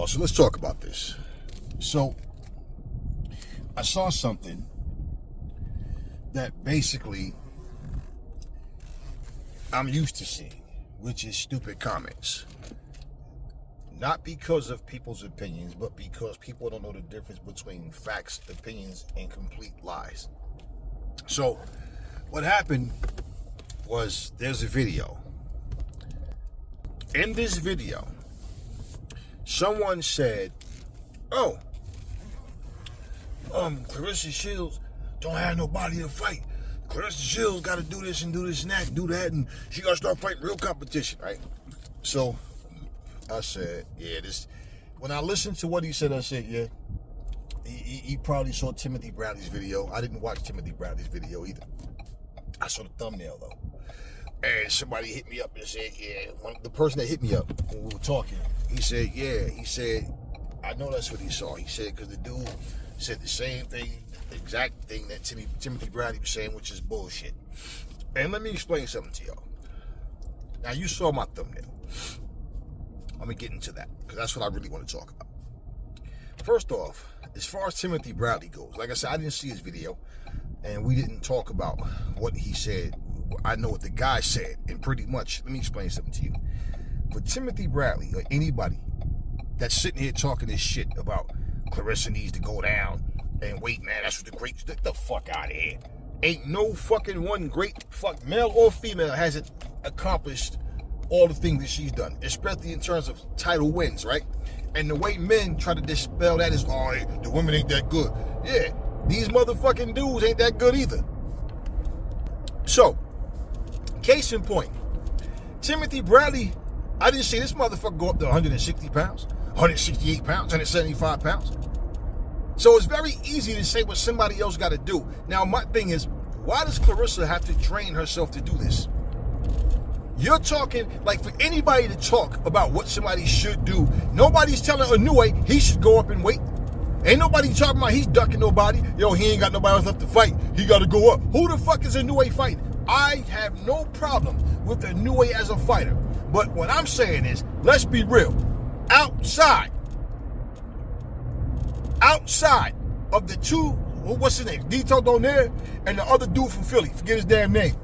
y'all. So let's talk about this. So I saw something that basically I'm used to seeing, which is stupid comments. Not because of people's opinions, but because people don't know the difference between facts, opinions, and complete lies. So what happened was there's a video. In this video, someone said, Claressa Shields don't have nobody to fight. Claressa Shields got to do this and that, do that, and she got to start fighting real competition, right? So I said, yeah, this. When I listened to what he said, I said, yeah, he probably saw Timothy Bradley's video. I didn't watch Timothy Bradley's video either. I saw the thumbnail though. And somebody hit me up and said, yeah, the person that hit me up when we were talking, he said, I know that's what he saw. He said, because the dude said the same thing, the exact thing that Timothy Bradley was saying, which is bullshit. And let me explain something to y'all. Now, you saw my thumbnail. Let me get into that, because that's what I really want to talk about. First off, as far as Timothy Bradley goes, like I said, I didn't see his video, and we didn't talk about what he said. I know what the guy said, and pretty much, let me explain something to you. For Timothy Bradley, or anybody that's sitting here talking this shit about Claressa needs to go down, and wait, man, that's what the greats, get the fuck out of here. Ain't no fucking one great, male or female, hasn't accomplished all the things that she's done, especially in terms of title wins, right? And the way men try to dispel that is, the women ain't that good. Yeah, these motherfucking dudes ain't that good either. So, case in point, Timothy Bradley, I didn't see this motherfucker go up to 160 pounds, 168 pounds, 175 pounds. So it's very easy to say what somebody else got to do. Now, my thing is, why does Claressa have to train herself to do this? You're talking, like, for anybody to talk about what somebody should do, nobody's telling Inoue he should go up and weight. Ain't nobody talking about he's ducking nobody. Yo, he ain't got nobody else left to fight. He got to go up. Who the fuck is Inoue fighting? I have no problem with Inoue as a fighter. But what I'm saying is, let's be real. Outside of the two, what's his name? Dito Donaire and the other dude from Philly. Forget his damn name.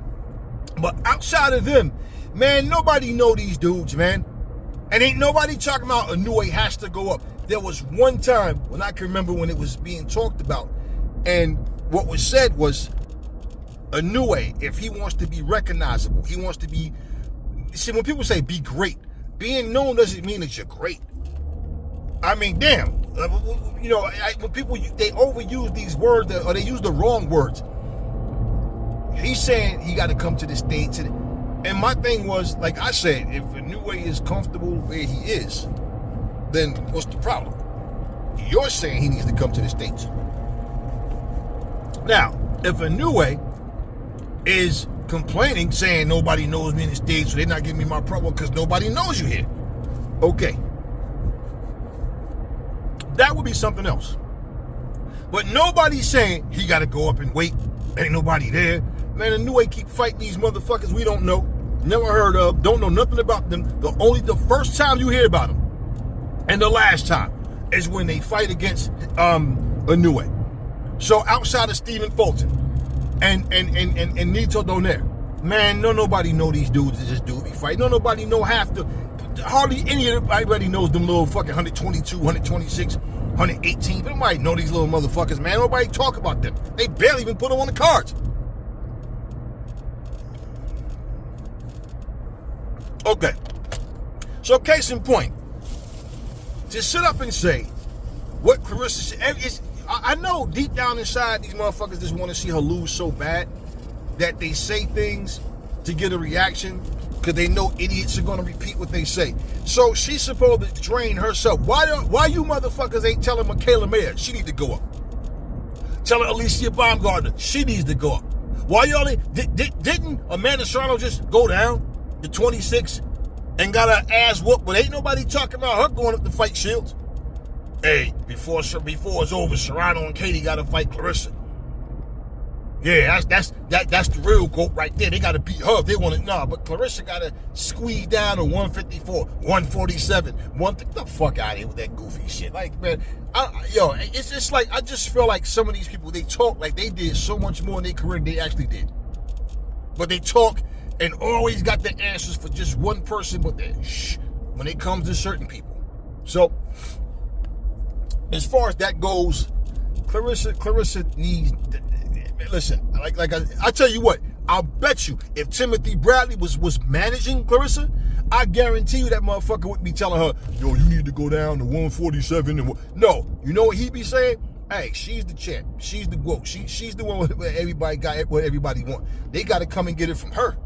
But outside of them, man, nobody know these dudes, man. And ain't nobody talking about Inoue has to go up. There was one time when I can remember when it was being talked about, and what was said was, Inoue, if he wants to be recognizable, he wants to be, see, when people say be great, being known doesn't mean that you're great. I mean, damn, when people, they overuse these words, or they use the wrong words. He's saying he got to come to the States, and my thing was, like I said, if Inoue is comfortable where he is, then what's the problem? You're saying he needs to come to the States. Now, if Inoue is complaining, saying nobody knows me in the States, so they're not giving me my promo because nobody knows you here, okay, that would be something else. But nobody's saying he got to go up and wait. Ain't nobody there. Man, Inoue keep fighting these motherfuckers we don't know, never heard of, don't know nothing about them. The first time you hear about them, and the last time, is when they fight against Inoue. So outside of Stephen Fulton and Nito Donaire, man, nobody know these dudes that just do be fighting. Nobody know hardly anybody knows them little fucking 122, 126, 118. Nobody know these little motherfuckers, man. Nobody talk about them. They barely even put them on the cards. Okay. So case in point, to sit up and say what Claressa said, I know deep down inside these motherfuckers just want to see her lose so bad that they say things to get a reaction because they know idiots are going to repeat what they say. So she's supposed to train herself. Why you motherfuckers ain't telling Michaela Mayer she need to go up? Telling Alicia Baumgartner she needs to go up. Why y'all didn't Amanda Serrano just go down to 26 and got her ass whooped, but ain't nobody talking about her going up to fight Shields? Hey, before it's over, Serrano and Katie got to fight Claressa. Yeah, that's the real GOAT right there. They gotta beat her if they want it. Nah, but Claressa gotta squeeze down to 154, 147, get the fuck out of here with that goofy shit. Like, man, it's just like I just feel like some of these people, they talk like they did so much more in their career than they actually did. But they talk and always got the answers for just one person, but then when it comes to certain people. So as far as that goes, Claressa needs. Listen, like I tell you what, I'll bet you if Timothy Bradley was managing Claressa, I guarantee you that motherfucker wouldn't be telling her, yo, you need to go down to 147 and no, you know what he'd be saying? Hey, she's the champ, she's the GOAT, she's the one where everybody got what everybody want. They got to come and get it from her.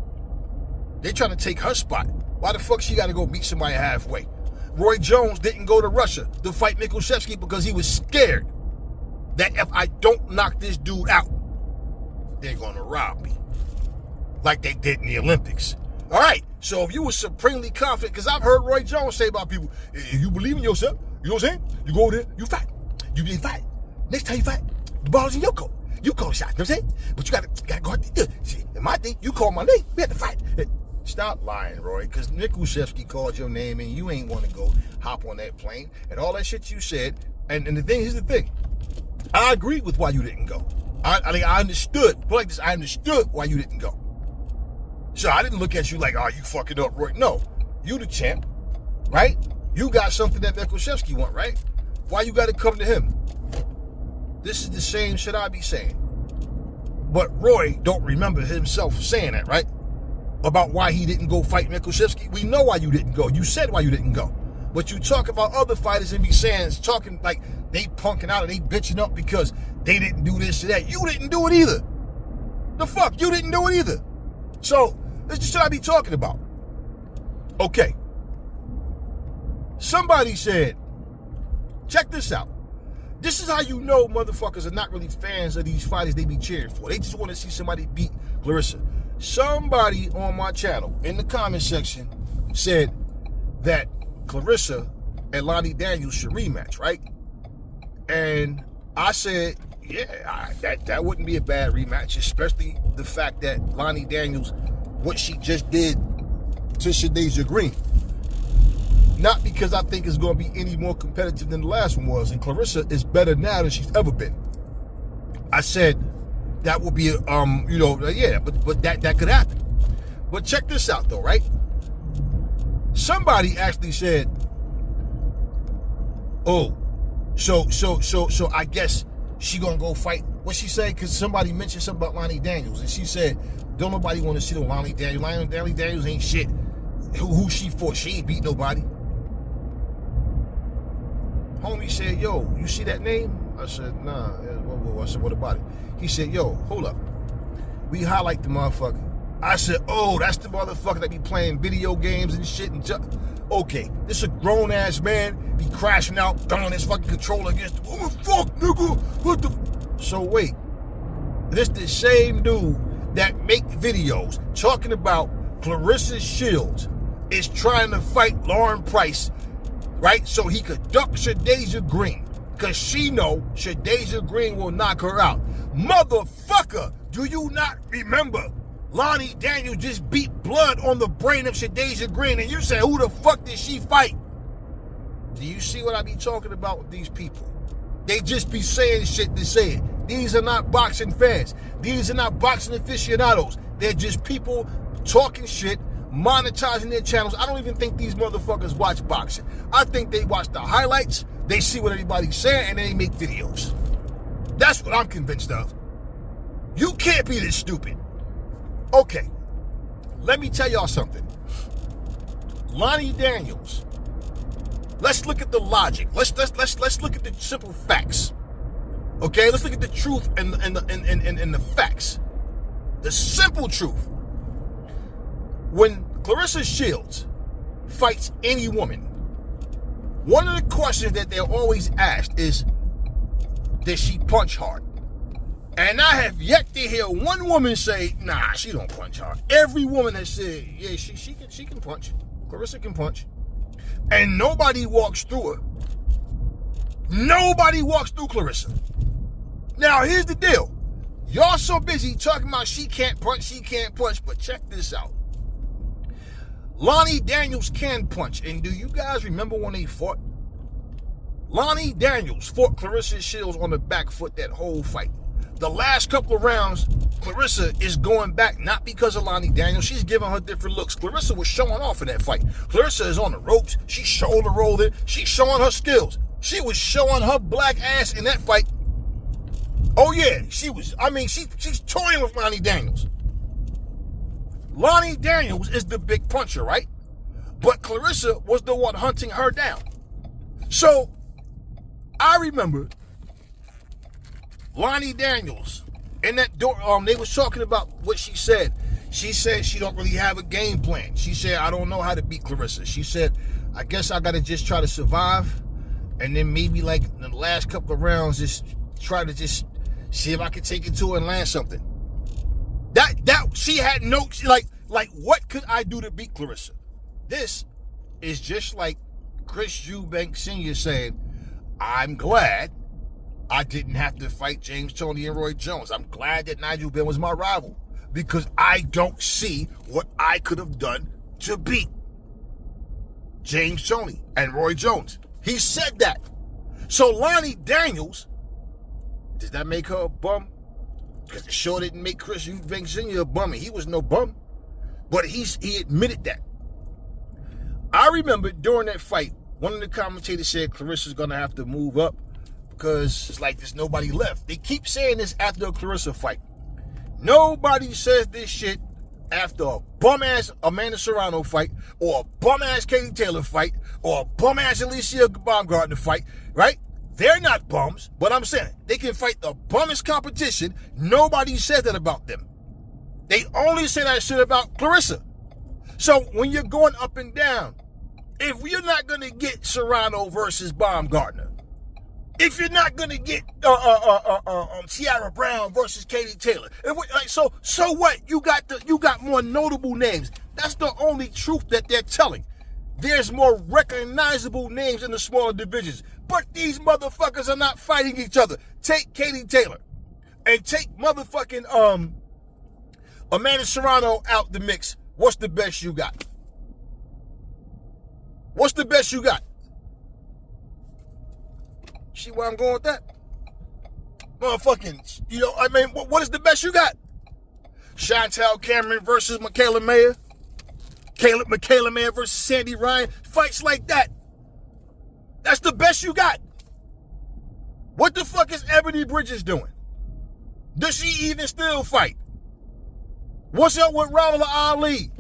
They trying to take her spot. Why the fuck she got to go meet somebody halfway? Roy Jones didn't go to Russia to fight Mikushevsky because he was scared that if I don't knock this dude out, they're going to rob me like they did in the Olympics. All right, so if you were supremely confident, because I've heard Roy Jones say about people, if you believe in yourself, you know what I'm saying? You go there, you fight. You did fight. Next time you fight, the ball's in your court. You call the shot, you know what I'm saying? But you got to go out there. See, in my thing, you call my name, we have to fight. Stop lying, Roy, because Mikushevsky called your name and you ain't want to go hop on that plane and all that shit you said. And the thing, here's the thing. I agree with why you didn't go. I understood. Put like this, I understood why you didn't go. So I didn't look at you like, oh, you fucking up, Roy. No, you the champ, right? You got something that Mikushevsky want, right? Why you got to come to him? This is the same shit I be saying. But Roy don't remember himself saying that, right? About why he didn't go fight Mikushevsky. We know why you didn't go. You said why you didn't go. But you talk about other fighters and be saying, talking like they punking out and they bitching up because they didn't do this or that. You didn't do it either. The fuck? You didn't do it either. So, this is what I be talking about. Okay. Somebody said, check this out. This is how you know motherfuckers are not really fans of these fighters they be cheering for. They just want to see somebody beat Claressa. Somebody on my channel in the comment section said that Claressa and Lonnie Daniels should rematch, right? And I said, yeah, that wouldn't be a bad rematch, especially the fact that Lonnie Daniels, what she just did to Shadasia Green. Not because I think it's going to be any more competitive than the last one was, and Claressa is better now than she's ever been. I said that would be, yeah, but that could happen. But check this out, though, right? Somebody actually said, oh, so I guess she gonna go fight. What she say? Because somebody mentioned something about Lonnie Daniels, and she said, don't nobody want to see the Lonnie Daniels. Lonnie Daniels ain't shit. Who she for? She ain't beat nobody. Homie said, yo, you see that name? I said, nah. I said, what about it? He said, yo, hold up. We highlight the motherfucker. I said, oh, that's the motherfucker that be playing video games and shit. Okay, this a grown-ass man be crashing out, throwing his fucking controller against the, oh, fuck, nigga, what the... So wait, this the same dude that make videos talking about Claressa Shields is trying to fight Lauren Price, right? So he could duck Shadasia Green, because she know Shadasia Green will knock her out. Motherfucker, do you not remember Lonnie Daniels just beat blood on the brain of Shadasia Green, and you say, who the fuck did she fight? Do you see what I be talking about with these people? They just be saying shit to say it. These are not boxing fans. These are not boxing aficionados. They're just people talking shit, monetizing their channels. I don't even think these motherfuckers watch boxing. I think they watch the highlights, they see what everybody's saying, and then they make videos. That's what I'm convinced of. You can't be this stupid. Okay, let me tell y'all something. Lonnie Daniels. Let's look at the logic. Let's look at the simple facts. Okay, let's look at the truth and the facts. The simple truth. When Claressa Shields fights any woman, one of the questions that they're always asked is, does she punch hard? And I have yet to hear one woman say, nah, she don't punch hard. Every woman has said, yeah, she can punch. Claressa can punch. And nobody walks through her. Nobody walks through Claressa. Now, here's the deal. Y'all so busy talking about she can't punch, but check this out. Lonnie Daniels can punch, and do you guys remember when they fought? Lonnie Daniels fought Claressa Shields on the back foot that whole fight. The last couple of rounds, Claressa is going back, not because of Lonnie Daniels. She's giving her different looks. Claressa was showing off in that fight. Claressa is on the ropes. She shoulder rolled it. She's showing her skills. She was showing her black ass in that fight. Oh, yeah, she was. I mean, she's toying with Lonnie Daniels. Lonnie Daniels is the big puncher, right? But Claressa was the one hunting her down. So, I remember Lonnie Daniels in that door. They was talking about what she said. She said she don't really have a game plan. She said, I don't know how to beat Claressa. She said, I guess I got to just try to survive. And then maybe like in the last couple of rounds, just try to just see if I can take it to her and land something. That she had no, like what could I do to beat Claressa? This is just like Chris Eubank Sr. saying, I'm glad I didn't have to fight James Toney and Roy Jones. I'm glad that Nigel Benn was my rival because I don't see what I could have done to beat James Toney and Roy Jones. He said that. So Lonnie Daniels, does that make her a bum? Because it sure didn't make Chris Eubank Sr. a bum. He was no bum. But he admitted that. I remember during that fight, one of the commentators said Claressa's going to have to move up because it's like there's nobody left. They keep saying this after a Claressa fight. Nobody says this shit after a bum-ass Amanda Serrano fight or a bum-ass Katie Taylor fight or a bum-ass Alicia Baumgartner fight, right? They're not bums, but I'm saying they can fight the bummest competition. Nobody says that about them. They only say that shit about Claressa. So when you're going up and down, if you're not going to get Serrano versus Baumgartner, if you're not going to get Tiara Brown versus Katie Taylor, so what? You got more notable names. That's the only truth that they're telling. There's more recognizable names in the smaller divisions. But these motherfuckers are not fighting each other. Take Katie Taylor and take motherfucking Amanda Serrano out the mix. What's the best you got? What's the best you got? See where I'm going with that? Motherfucking, what is the best you got? Chantel Cameron versus Michaela Mayer. Michaela Mayer versus Sandy Ryan. Fights like that. That's the best you got. What the fuck is Ebony Bridges doing? Does she even still fight? What's up with Ronald Ali?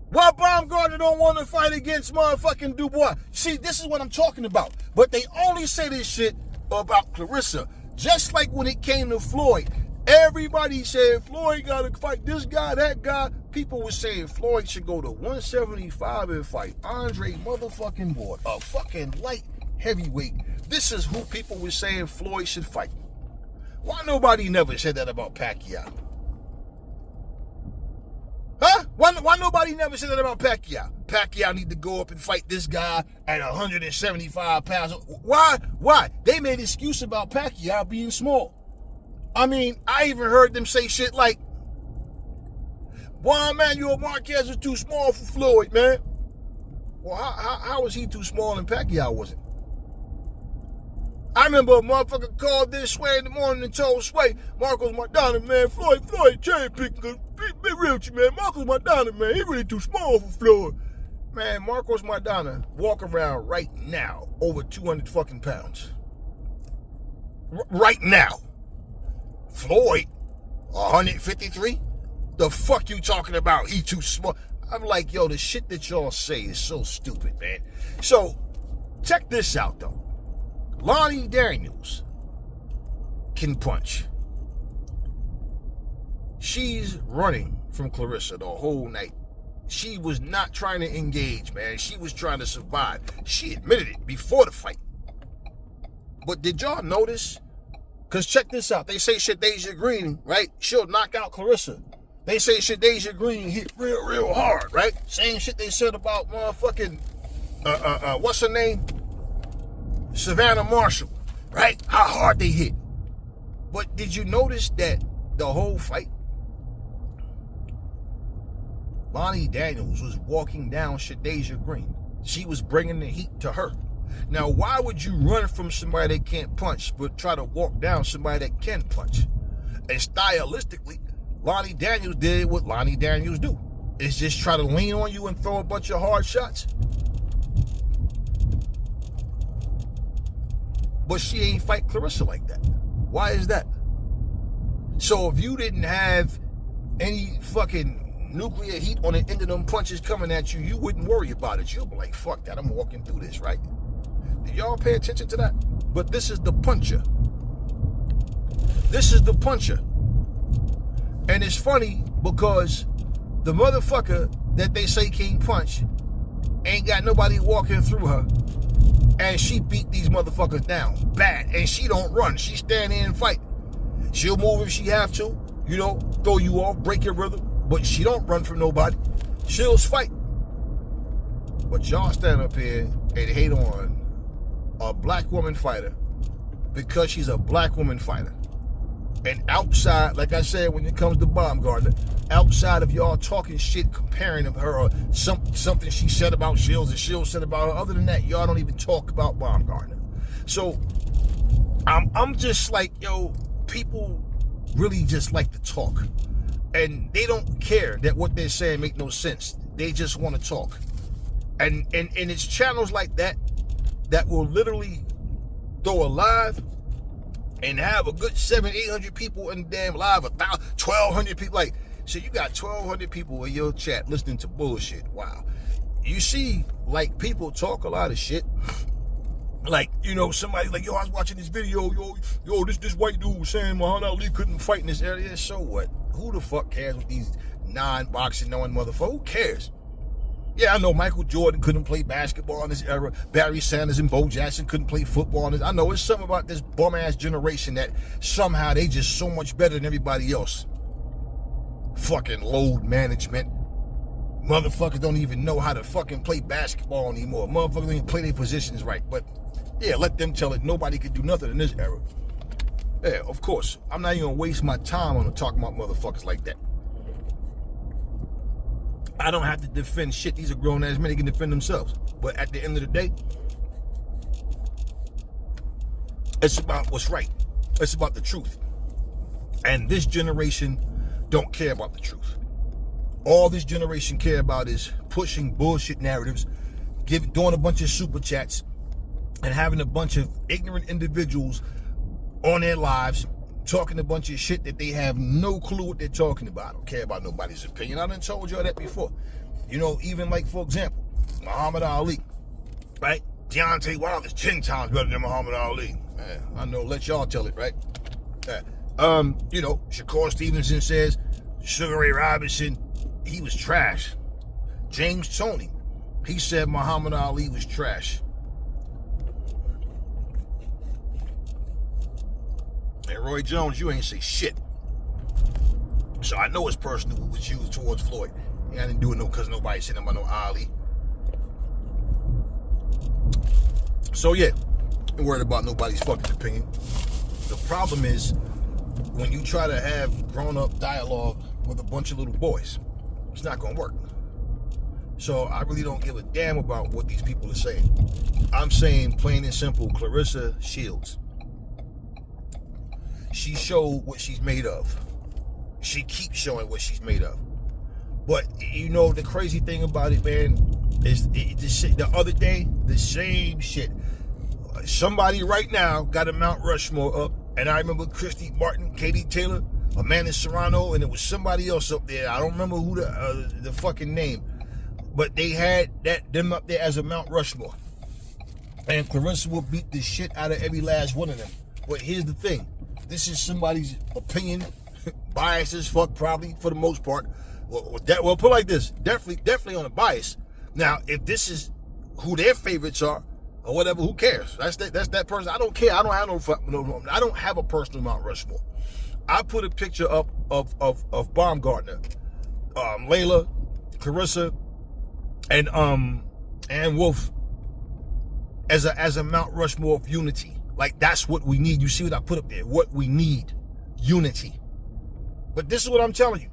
Why Baumgartner don't want to fight against motherfucking Dubois? See, this is what I'm talking about. But they only say this shit about Claressa. Just like when it came to Floyd. Everybody said Floyd got to fight this guy, that guy. People were saying Floyd should go to 175 and fight Andre motherfucking Ward, a fucking light heavyweight. This is who people were saying Floyd should fight. Why nobody never said that about Pacquiao? Huh? Why nobody never said that about Pacquiao? Pacquiao need to go up and fight this guy at 175 pounds. Why? They made an excuse about Pacquiao being small. I mean, I even heard them say shit like, Juan Manuel Marquez was too small for Floyd, man. Well, how was he too small and Pacquiao wasn't? I remember a motherfucker called this Sway in the morning and told Sway, Marcos Maidana, man, Floyd cherry picking. Be real with you, man. Marcos Maidana, man, he really too small for Floyd. Man, Marcos Maidana walk around right now over 200 fucking pounds. Right now. Floyd, 153? The fuck you talking about? He too small. I'm like, yo, the shit that y'all say is so stupid, man. So, check this out, though. Lonnie Daniels can punch. She's running from Claressa the whole night. She was not trying to engage, man. She was trying to survive. She admitted it before the fight. But did y'all notice? Because check this out. They say Shadasia Green, right? She'll knock out Claressa. They say Shadasia Green hit real hard, right? Same shit they said about motherfucking, what's her name? Savannah Marshall, right? How hard they hit. But did you notice that the whole fight, Lonnie Daniels was walking down Shadasia Green. She was bringing the heat to her. Now, why would you run from somebody that can't punch, but try to walk down somebody that can punch? And stylistically, Lonnie Daniels did what Lonnie Daniels do. It's just try to lean on you and throw a bunch of hard shots. But she ain't fight Claressa like that. Why is that? So if you didn't have any fucking nuclear heat on the end of them punches coming at you, you wouldn't worry about it. You'll be like, fuck that, I'm walking through this, right? Did y'all pay attention to that? But this is the puncher. This is the puncher. And it's funny because the motherfucker that they say can't punch ain't got nobody walking through her. And she beat these motherfuckers down bad. And she don't run. She stand there and fight. She'll move if she have to, you know, throw you off, break your rhythm. But she don't run from nobody. She'll fight. But y'all stand up here and hate on a black woman fighter because she's a black woman fighter. And outside, like I said, when it comes to Baumgartner, outside of y'all talking shit, comparing her or something she said about Shields and Shields said about her, other than that, y'all don't even talk about Baumgartner. So I'm just like, yo, people really just like to talk. And they don't care that what they're saying make no sense. They just want to talk. And it's channels like that that will literally throw a live and have a good 700-800 people in the damn live, 1,200 people. Like, so you got 1,200 people in your chat listening to bullshit. Wow. You see, like, people talk a lot of shit. Like, you know, somebody like, yo, I was watching this video, yo, this white dude was saying Muhammad Ali couldn't fight in this area. So what? Who the fuck cares with these non-boxing knowing motherfuckers? Who cares? Yeah, I know Michael Jordan couldn't play basketball in this era. Barry Sanders and Bo Jackson couldn't play football in this. I know it's something about this bum-ass generation that somehow they just so much better than everybody else. Fucking load management. Motherfuckers don't even know how to fucking play basketball anymore. Motherfuckers don't even play their positions right. But yeah, let them tell it. Nobody can do nothing in this era. Yeah, of course. I'm not even gonna waste my time on talking about motherfuckers like that. I don't have to defend shit. These are grown ass men. They can defend themselves. But at the end of the day, it's about what's right. It's about the truth. And this generation don't care about the truth. All this generation care about is pushing bullshit narratives, doing a bunch of super chats, and having a bunch of ignorant individuals on their lives talking a bunch of shit that they have no clue what they're talking about. I don't care about nobody's opinion. I done told y'all that before. You know, even like, for example, Muhammad Ali, right? Deontay Wilder's 10 times better than Muhammad Ali. I know, let y'all tell it, right? You know, Shakur Stevenson says Sugar Ray Robinson, he was trash. James Toney, he said Muhammad Ali was trash. And Roy Jones, you ain't say shit. So I know it's personal was used towards Floyd. I didn't do it because nobody said about no Ali. So yeah, I'm worried about nobody's fucking opinion. The problem is when you try to have grown-up dialogue with a bunch of little boys, it's not gonna work. So I really don't give a damn about what these people are saying. I'm saying plain and simple, Claressa Shields. She showed what she's made of. She keeps showing what she's made of. But, you know, the crazy thing about it, man, is the other day, the same shit. Somebody right now got a Mount Rushmore up, and I remember Christy Martin, Katie Taylor, Amanda Serrano, and it was somebody else up there. I don't remember who the fucking name, but they had them up there as a Mount Rushmore. And Claressa will beat the shit out of every last one of them. But here's the thing. This is somebody's opinion, biased as fuck probably for the most part. Well, put it like this, definitely on a bias. Now, if this is who their favorites are or whatever, who cares? That's that person. I don't care. I don't have I don't have a personal Mount Rushmore. I put a picture up of Baumgartner, Layla, Claressa, and Wolf as a Mount Rushmore of unity. Like, that's what we need. You see what I put up there? What we need. unity. But this is what I'm telling you.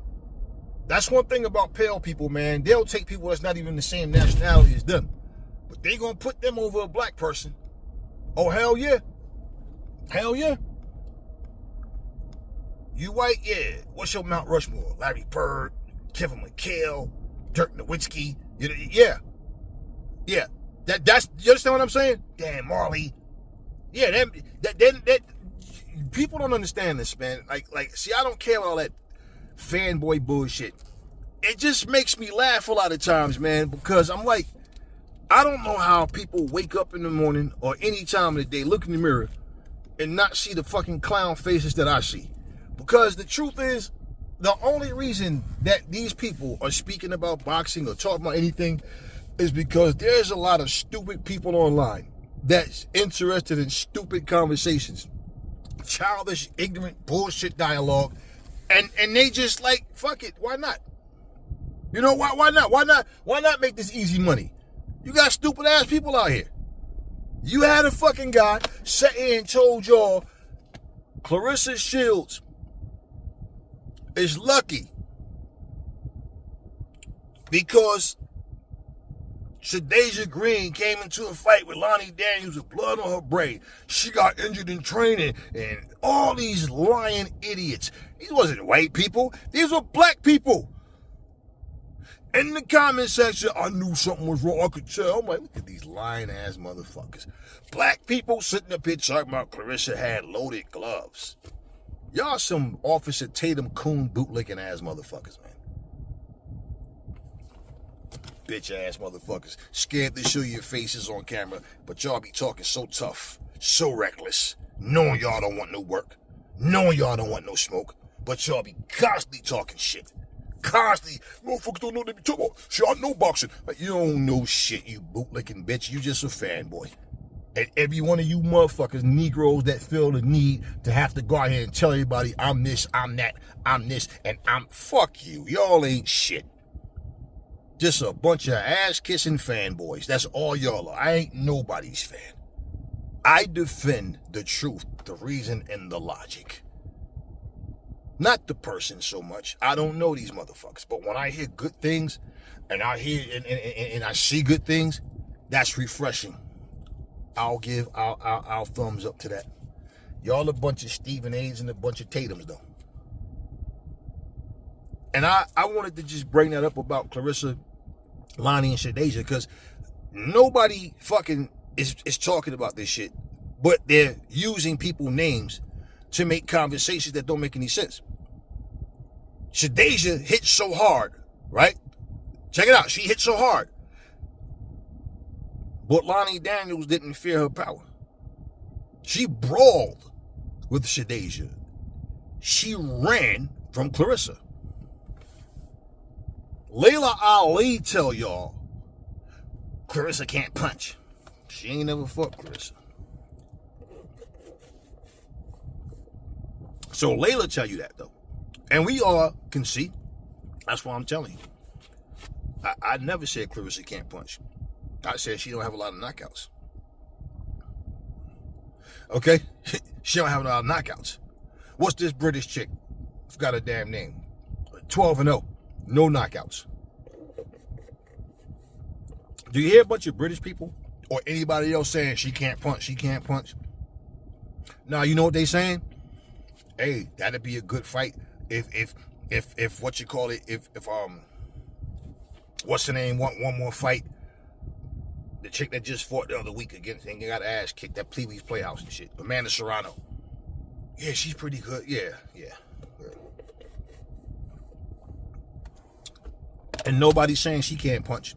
That's one thing about pale people, man. They'll take people that's not even the same nationality as them, but they gonna put them over a black person. Oh, hell yeah. Hell yeah. You white? Yeah. What's your Mount Rushmore? Larry Bird, Kevin McHale, Dirk Nowitzki. Yeah. Yeah. That's, you understand what I'm saying? Dan Marley. Yeah, that people don't understand this, man. Like, see, I don't care about all that fanboy bullshit. It just makes me laugh a lot of times, man, because I'm like, I don't know how people wake up in the morning or any time of the day, look in the mirror, and not see the fucking clown faces that I see. Because the truth is, the only reason that these people are speaking about boxing or talking about anything is because there's a lot of stupid people online that's interested in stupid conversations, childish, ignorant, bullshit dialogue, and they just like, fuck it, why not? You know, why not? Why not make this easy money? You got stupid ass people out here. You had a fucking guy sat here and told y'all Claressa Shields is lucky because Shadasia Green came into a fight with Lonnie Daniels with blood on her brain. She got injured in training, and all these lying idiots. These wasn't white people. These were black people. In the comment section, I knew something was wrong. I could tell. I'm like, look at these lying ass motherfuckers. Black people sitting up here talking about Claressa had loaded gloves. Y'all some Officer Tatum Coon bootlicking ass motherfuckers, man. Bitch ass motherfuckers. Scared to show your faces on camera, but y'all be talking so tough, so reckless, knowing y'all don't want no work, knowing y'all don't want no smoke, but y'all be constantly talking shit. Constantly, motherfuckers don't know what they be talking about. Shit, I know boxing. Like, you don't know shit, you bootlicking bitch. You just a fanboy. And every one of you motherfuckers, Negroes that feel the need to have to go out here and tell everybody, I'm this, I'm that, I'm this, and I'm, fuck you. Y'all ain't shit. Just a bunch of ass-kissing fanboys. That's all y'all are. I ain't nobody's fan. I defend the truth, the reason, and the logic. Not the person so much. I don't know these motherfuckers. But when I hear good things, and I hear and I see good things, that's refreshing. I'll thumbs up to that. Y'all a bunch of Stephen A's and a bunch of Tatums, though. And I wanted to just bring that up about Claressa, Lonnie, and Shadasia, because nobody fucking is talking about this shit, but they're using people's names to make conversations that don't make any sense. Shadasia hit so hard, right? Check it out. She hit so hard. But Lonnie Daniels didn't fear her power. She brawled with Shadasia. She ran from Claressa. Layla Ali tell y'all Claressa can't punch. She ain't never fought Claressa. So Layla tell you that, though. And we all can see. That's why I'm telling you. I never said Claressa can't punch. I said she don't have a lot of knockouts. Okay? She don't have a lot of knockouts. What's this British chick? Forgot her damn name. 12-0. No knockouts. Do you hear a bunch of British people or anybody else saying she can't punch, she can't punch? Now, you know what they saying? Hey, that'd be a good fight if what you call it, if what's the name, want one more fight? The chick that just fought the other week against and got ass kicked at Pee Wee's Playhouse and shit. Amanda Serrano. Yeah, she's pretty good. Yeah. And nobody's saying she can't punch.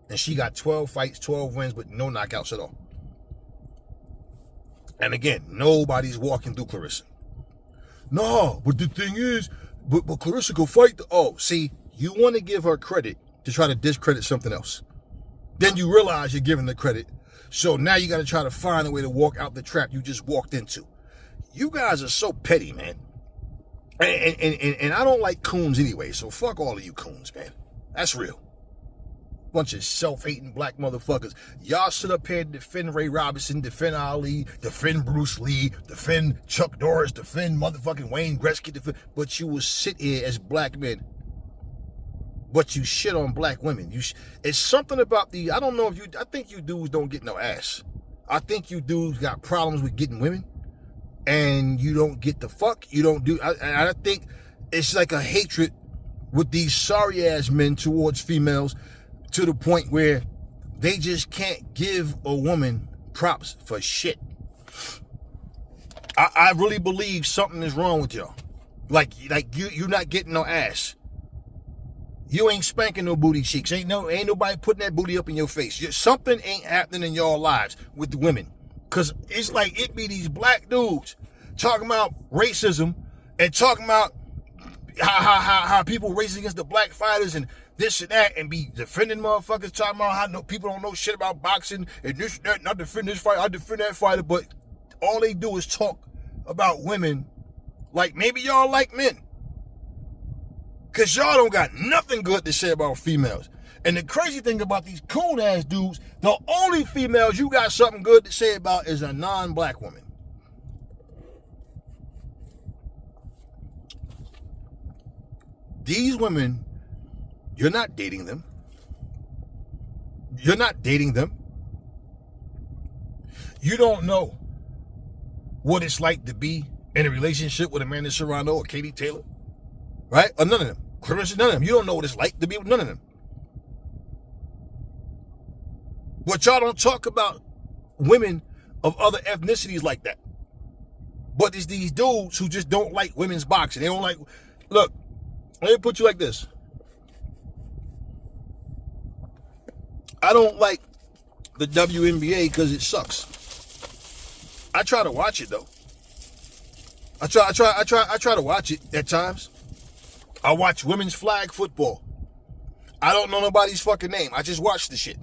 And she got 12 fights, 12 wins, but no knockouts at all. And again, nobody's walking through Claressa. No, but the thing is, but Claressa go fight. See, you want to give her credit to try to discredit something else. Then you realize you're giving the credit. So now you got to try to find a way to walk out the trap you just walked into. You guys are so petty, man. And I don't like coons anyway, so fuck all of you coons, man. That's real. Bunch of self-hating black motherfuckers. Y'all sit up here and defend Ray Robinson, defend Ali, defend Bruce Lee, defend Chuck Norris, defend motherfucking Wayne Gretzky, but you will sit here as black men. But you shit on black women. It's something about I don't know if I think you dudes don't get no ass. I think you dudes got problems with getting women. And you don't get the fuck. You don't do, I think it's like a hatred with these sorry ass men towards females, to the point where they just can't give a woman props for shit. I really believe something is wrong with y'all. Like you're not getting no ass. You ain't spanking no booty cheeks. Ain't nobody putting that booty up in your face. Something ain't happening in y'all lives with the women. Cause it's like it be these black dudes talking about racism and talking about how people racing against the black fighters and this and that, and be defending motherfuckers, talking about how people don't know shit about boxing and this and that, and I defend this fighter, I defend that fighter, but all they do is talk about women like maybe y'all like men. Cause y'all don't got nothing good to say about females. And the crazy thing about these coon ass dudes, the only females you got something good to say about is a non-black woman. These women, you're not dating them. You're not dating them. You don't know what it's like to be in a relationship with Amanda Serrano or Katie Taylor. Right? Or none of them. Claressa, none of them. You don't know what it's like to be with none of them. But y'all don't talk about women of other ethnicities like that. But it's these dudes who just don't like women's boxing. They don't like... Look, let me put you like this. I don't like the WNBA because it sucks. I try to watch it though. I try to watch it at times. I watch women's flag football. I don't know nobody's fucking name. I just watch the shit.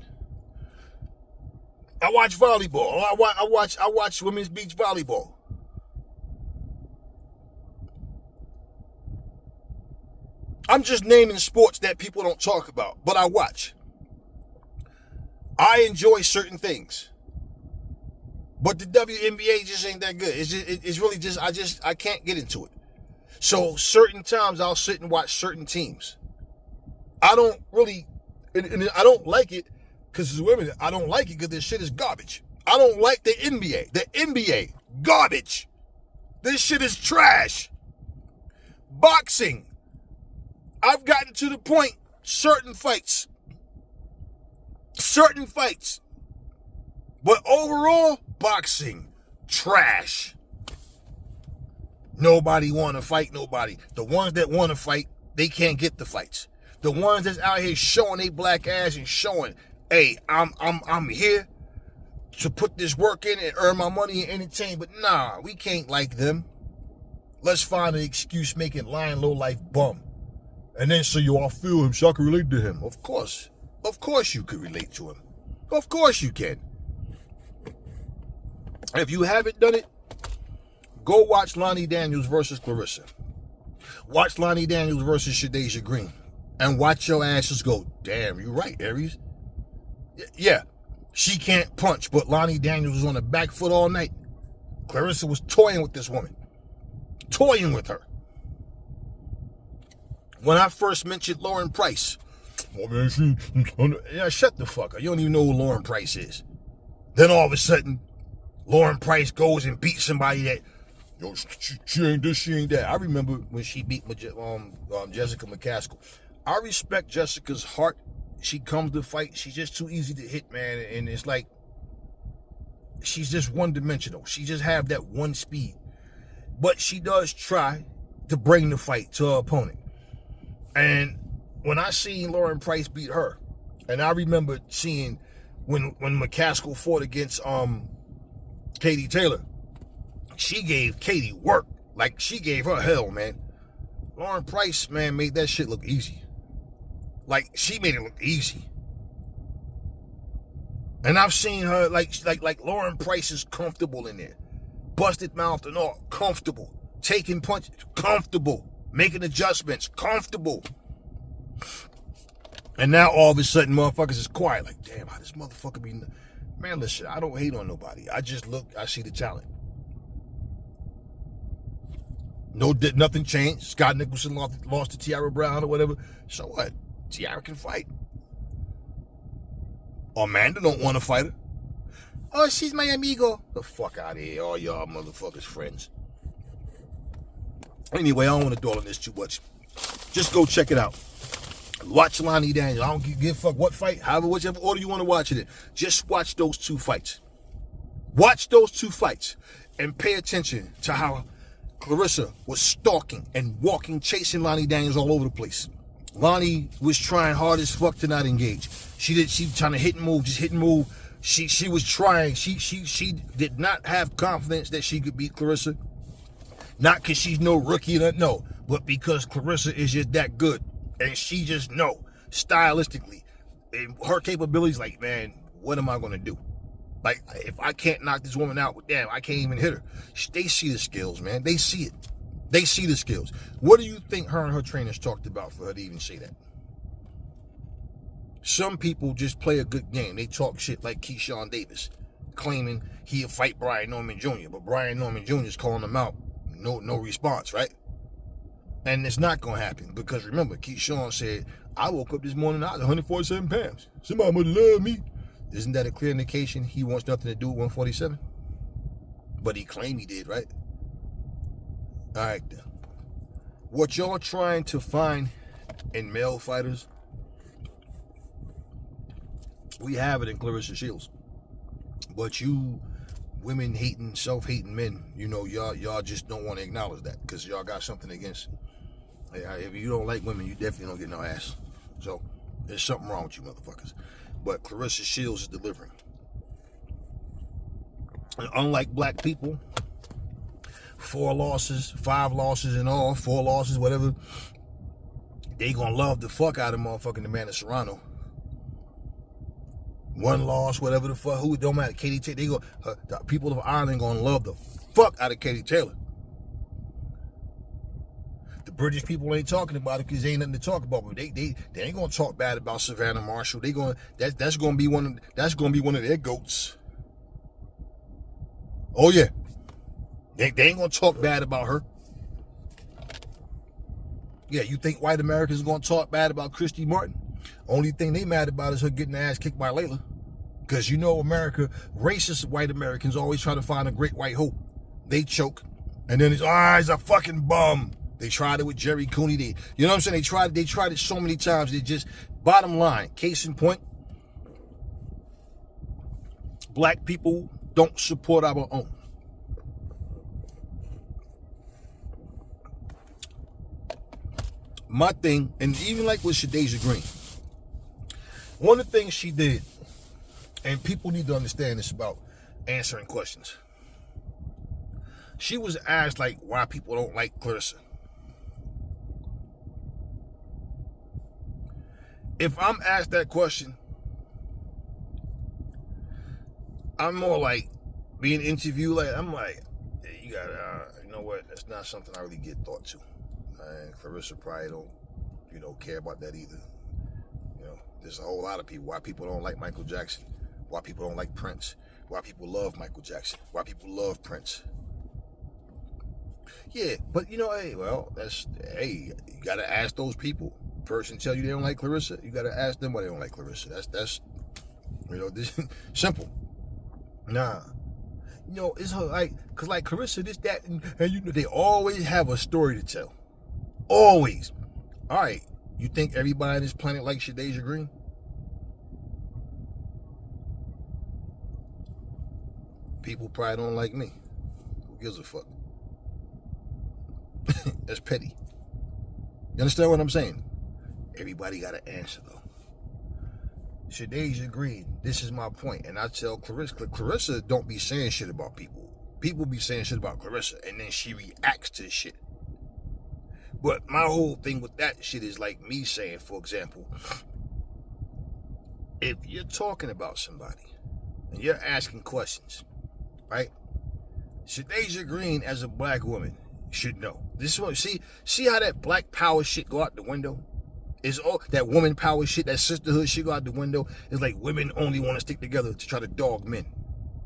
I watch volleyball. I watch women's beach volleyball. I'm just naming sports that people don't talk about, but I watch. I enjoy certain things. But the WNBA just ain't that good. It's really just, I can't get into it. So certain times I'll sit and watch certain teams. I don't really, and I don't like it because as women, I don't like it because this shit is garbage. I don't like the NBA. The NBA, garbage. This shit is trash. Boxing. I've gotten to the point, certain fights. But overall, boxing, trash. Nobody want to fight nobody. The ones that want to fight, they can't get the fights. The ones that's out here showing they black ass and showing, hey, I'm here to put this work in and earn my money and entertain. But nah, we can't like them. Let's find an excuse making lying low life bum. And then so you all feel him, so I can relate to him. Of course you could relate to him. Of course you can. If you haven't done it, go watch Lonnie Daniels versus Claressa. Watch Lonnie Daniels versus Shadasia Green. And watch your asses go, damn, you're right, Aries. Yeah, she can't punch, but Lonnie Daniels was on the back foot all night. Claressa was toying with this woman. Toying with her. When I first mentioned Lauren Price, oh man, yeah, shut the fuck up. You don't even know who Lauren Price is. Then all of a sudden, Lauren Price goes and beats somebody that, yo, she ain't this, she ain't that. I remember when she beat Jessica McCaskill. I respect Jessica's heart. She comes to fight. She's just too easy to hit, man. And it's like, she's just one-dimensional. She just have that one speed. But she does try to bring the fight to her opponent. And when I seen Lauren Price beat her, and I remember seeing when McCaskill fought against Katie Taylor, she gave Katie work. Like, she gave her hell, man. Lauren Price, man, made that shit look easy. Like, she made it look easy. And I've seen her, like Lauren Price is comfortable in there. Busted mouth and all, comfortable. Taking punches, comfortable. Making adjustments, comfortable. And now all of a sudden, motherfuckers is quiet. Like, damn, how this motherfucker be... Man, listen, I don't hate on nobody. I just look, I see the talent. Nothing changed. Scott Nicholson lost to Tiara Brown or whatever. So what? Tiara can fight. Amanda don't want to fight her. Oh, she's my amigo. The fuck out of here, all y'all motherfuckers friends. Anyway, I don't want to dwell on this too much. Just go check it out. Watch Lonnie Daniels. I don't give a fuck what fight, however, whichever order you want to watch it in. Just watch those two fights. Watch those two fights and pay attention to how Claressa was stalking and walking, chasing Lonnie Daniels all over the place. Lonnie was trying hard as fuck to not engage. She trying to hit and move, just hit and move. She was trying. She did not have confidence that she could beat Claressa. Not because she's no rookie, no, but because Claressa is just that good. And she just know, stylistically, and her capabilities, like, man, what am I going to do? Like, if I can't knock this woman out, damn, I can't even hit her. They see the skills, man. They see it. They see the skills. What do you think her and her trainers talked about for her to even say that? Some people just play a good game. They talk shit like Keyshawn Davis, claiming he'll fight Brian Norman Jr., but Brian Norman Jr. is calling him out. No response, right? And it's not going to happen because remember, Keyshawn said, I woke up this morning, I was 147 pounds. Somebody must love me. Isn't that a clear indication he wants nothing to do with 147? But he claimed he did, right? All right, then. What y'all trying to find in male fighters, we have it in Claressa Shields. But you women-hating, self-hating men, you know, y'all just don't want to acknowledge that because y'all got something against it. If you don't like women, you definitely don't get no ass. So there's something wrong with you motherfuckers. But Claressa Shields is delivering. And unlike black people, 4 losses, 5 losses in all, 4 losses, whatever, they gonna love the fuck out of motherfucking Amanda Serrano. 1 loss, whatever the fuck, who, it don't matter. Katie Taylor, the people of Ireland gonna love the fuck out of Katie Taylor. The British people ain't talking about it because they ain't nothing to talk about. But they ain't gonna talk bad about Savannah Marshall. That's gonna be one of their goats. Oh yeah, they ain't gonna talk bad about her. Yeah, you think white Americans gonna talk bad about Christy Martin? Only thing they mad about is her getting her ass kicked by Layla. Because you know America, racist white Americans always try to find a great white hope. They choke. And then it's, he's a fucking bum. They tried it with Jerry Cooney. You know what I'm saying? They tried it so many times. They just, bottom line, case in point, black people don't support our own. My thing, and even like with Shadasia Green, one of the things she did, and people need to understand this about answering questions. She was asked, like, why people don't like Claressa. If I'm asked that question, I'm more like, being interviewed, like, I'm like, hey, you gotta, you know what, that's not something I really get thought to. And Claressa probably don't, care about that either. There's a whole lot of people. Why people don't like Michael Jackson. Why people don't like Prince. Why people love Michael Jackson. Why people love Prince. Yeah, but hey, you gotta ask those people. Person tell you they don't like Claressa, you gotta ask them why they don't like Claressa. That's this simple. Nah. It's her, like, cause like Claressa, this, that, and they always have a story to tell. Always. All right. You think everybody on this planet likes Shadasia Green? People probably don't like me. Who gives a fuck? That's petty. You understand what I'm saying? Everybody got an answer, though. Shadasia Green, this is my point. And I tell Claressa don't be saying shit about people. People be saying shit about Claressa, and then she reacts to shit. But my whole thing with that shit is like me saying, for example, if you're talking about somebody and you're asking questions, right? Shadasia Green, as a black woman, should know. This is what, see how that black power shit go out the window? It's all that woman power shit, that sisterhood shit go out the window. It's like women only want to stick together to try to dog men.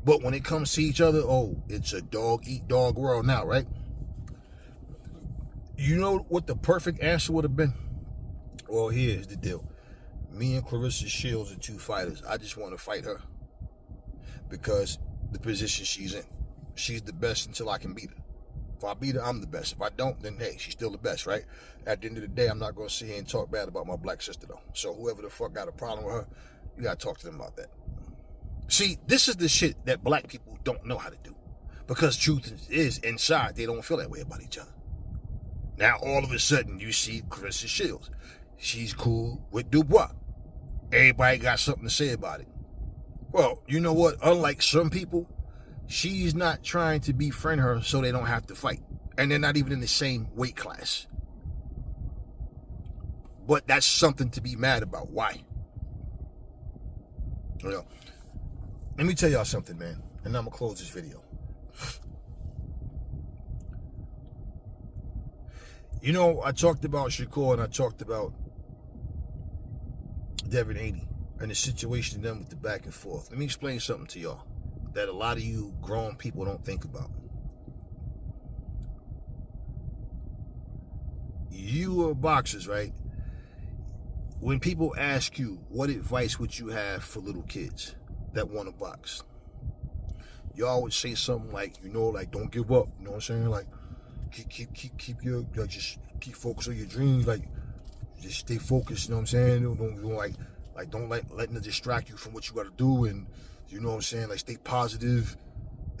But when it comes to each other, oh, it's a dog eat dog world now, right? You know what the perfect answer would have been? Well, here's the deal. Me and Claressa Shields are two fighters. I just want to fight her because the position she's in. She's the best until I can beat her. If I beat her, I'm the best. If I don't, then hey, she's still the best, right? At the end of the day, I'm not going to sit here and talk bad about my black sister, though. So whoever the fuck got a problem with her, you got to talk to them about that. See, this is the shit that black people don't know how to do. Because truth is, inside, they don't feel that way about each other. Now, all of a sudden, you see Claressa Shields. She's cool with Dubois. Everybody got something to say about it. Well, you know what? Unlike some people, she's not trying to befriend her so they don't have to fight. And they're not even in the same weight class. But that's something to be mad about. Why? You know, let me tell y'all something, man. And I'm going to close this video. You know, I talked about Shakur and I talked about Devin Haney and the situation of them with the back and forth. Let me explain something to y'all that a lot of you grown people don't think about. You are boxers, right? When people ask you, what advice would you have for little kids that want to box? Y'all would say something like, you know, like, don't give up. You know what I'm saying? Like, keep your, like, just keep focused on your dreams. Like, just stay focused. You know what I'm saying? Don't letting it distract you from what you got to do. And you know what I'm saying? Like, stay positive.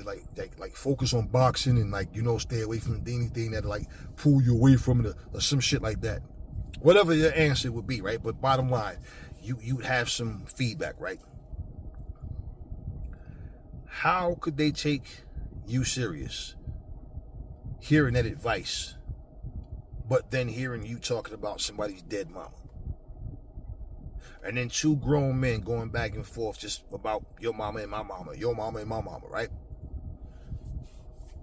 Like focus on boxing and, like, you know, stay away from anything that like pull you away from it or some shit like that. Whatever your answer would be, right? But bottom line, you'd have some feedback, right? How could they take you serious hearing that advice, but then hearing you talking about somebody's dead mama? And then two grown men going back and forth just about your mama and my mama, your mama and my mama, right?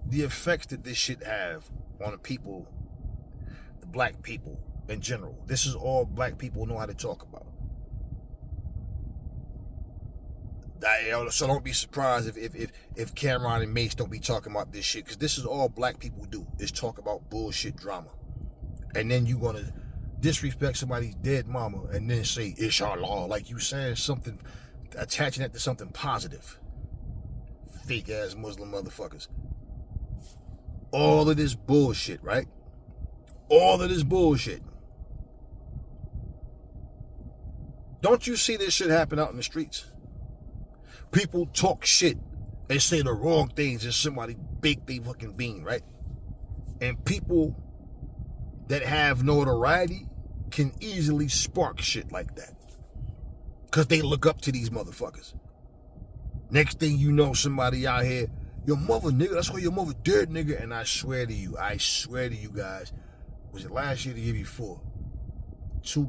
The effects that this shit have on the people, the black people in general. This is all black people know how to talk about. So don't be surprised if Cameron and Mace don't be talking about this shit, because this is all black people do, is talk about bullshit drama. And then you gonna disrespect somebody's dead mama and then say inshallah, like you saying something, attaching that to something positive. Fake ass Muslim motherfuckers. All of this bullshit, right? All of this bullshit. Don't you see this shit happen out in the streets? People talk shit and say the wrong things and somebody bake they fucking bean, right? And people that have notoriety can easily spark shit like that. Because they look up to these motherfuckers. Next thing you know, somebody out here, your mother, nigga, that's why your mother dead, nigga. And I swear to you guys, was it last year or the year before? Two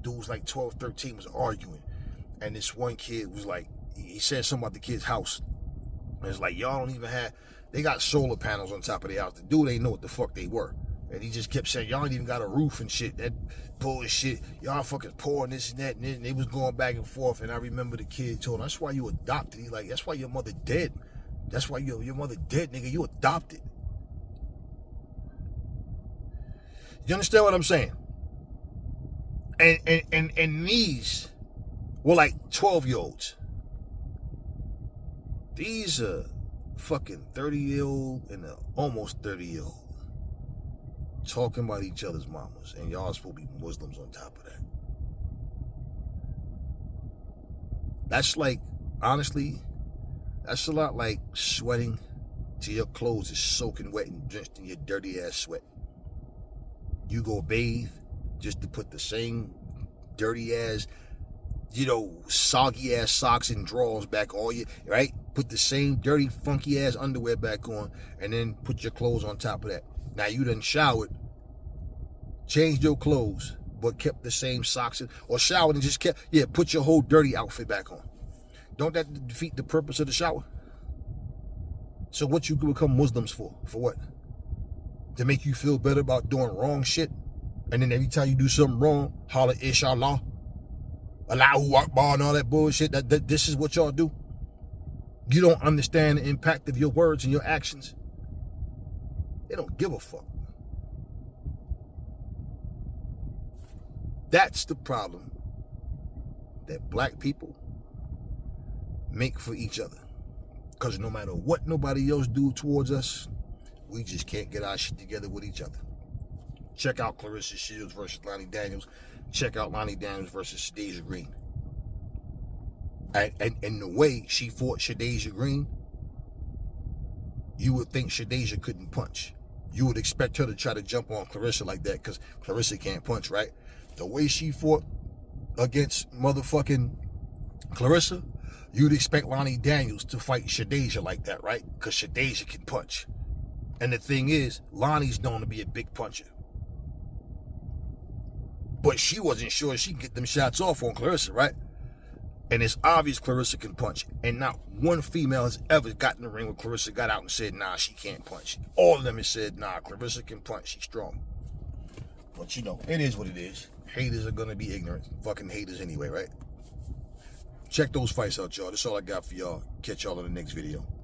dudes like 12, 13 was arguing. And this one kid was like, he said something about the kid's house. And it's like, y'all don't even have, they got solar panels on top of their house. The dude ain't know what the fuck they were. And he just kept saying, y'all ain't even got a roof and shit. That bullshit. Y'all fucking pouring this and that. And they was going back and forth. And I remember the kid told him, that's why you adopted. He like, that's why your mother dead. That's why your mother dead, nigga. You adopted. You understand what I'm saying? And these were like 12-year-olds. These are fucking 30-year-old and almost 30-year-old talking about each other's mamas, and y'all supposed to be Muslims on top of that. That's like, honestly, that's a lot like sweating till your clothes is soaking wet and drenched in your dirty ass sweat. You go bathe just to put the same dirty ass, you know, soggy ass socks and drawers back on you, right? Put the same dirty, funky ass underwear back on, and then put your clothes on top of that. Now you done showered, changed your clothes, but kept the same socks, or showered and just put your whole dirty outfit back on. Don't that defeat the purpose of the shower? So what you become Muslims for? For what? To make you feel better about doing wrong shit? And then every time you do something wrong, holler inshallah, Allahu Akbar, and all that bullshit. This is what y'all do. You don't understand the impact of your words and your actions. They don't give a fuck. That's the problem that black people make for each other. Because no matter what nobody else do towards us, we just can't get our shit together with each other. Check out Claressa Shields versus Lonnie Daniels. Check out Lonnie Daniels versus Shadasia Green. And the way she fought Shadasia Green, you would think Shadasia couldn't punch. You would expect her to try to jump on Claressa like that because Claressa can't punch, right? The way she fought against motherfucking Claressa, you'd expect Lonnie Daniels to fight Shadasia like that, right? Because Shadasia can punch. And the thing is, Lonnie's known to be a big puncher. But she wasn't sure she could get them shots off on Claressa, right? And it's obvious Claressa can punch. And not one female has ever gotten in the ring with Claressa, got out and said, nah, she can't punch. All of them have said, nah, Claressa can punch, she's strong. But you know, it is what it is. Haters are gonna be ignorant. Fucking haters anyway, right? Check those fights out, y'all. That's all I got for y'all. Catch y'all in the next video.